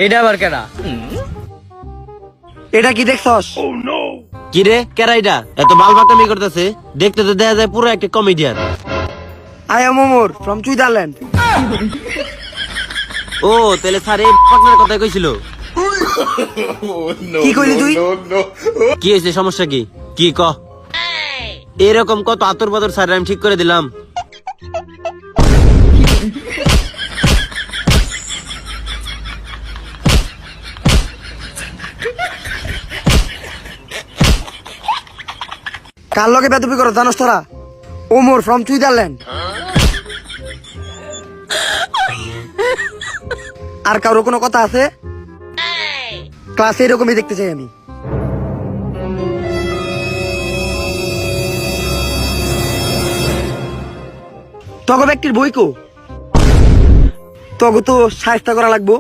এটা আবার কেডা? এটা কি দেখছস? কি রে কেরা এটা এত বালবাকামি করতেছে? দেখতে তো দেখা যায় পুরো একটা comedian. I am Omar from Switzerland. ও তাহলে স্যার এই পার্টনার কথা কইছিল। কি কইলি তুই? কি হয়েছে, সমস্যা কি? কি ক? এরকম কত আতর বাতর স্যার আমি ঠিক করে দিলাম। কার লগে বেদবি করো জানোস তোরা? Omar from Switzerland. আর কারো কোনো কথা আছে? ক্লাসে এরকমই দেখতে চাই আমি। তগো ব্যক্তির বই কো? তগো তো সাহায্য করা লাগবো।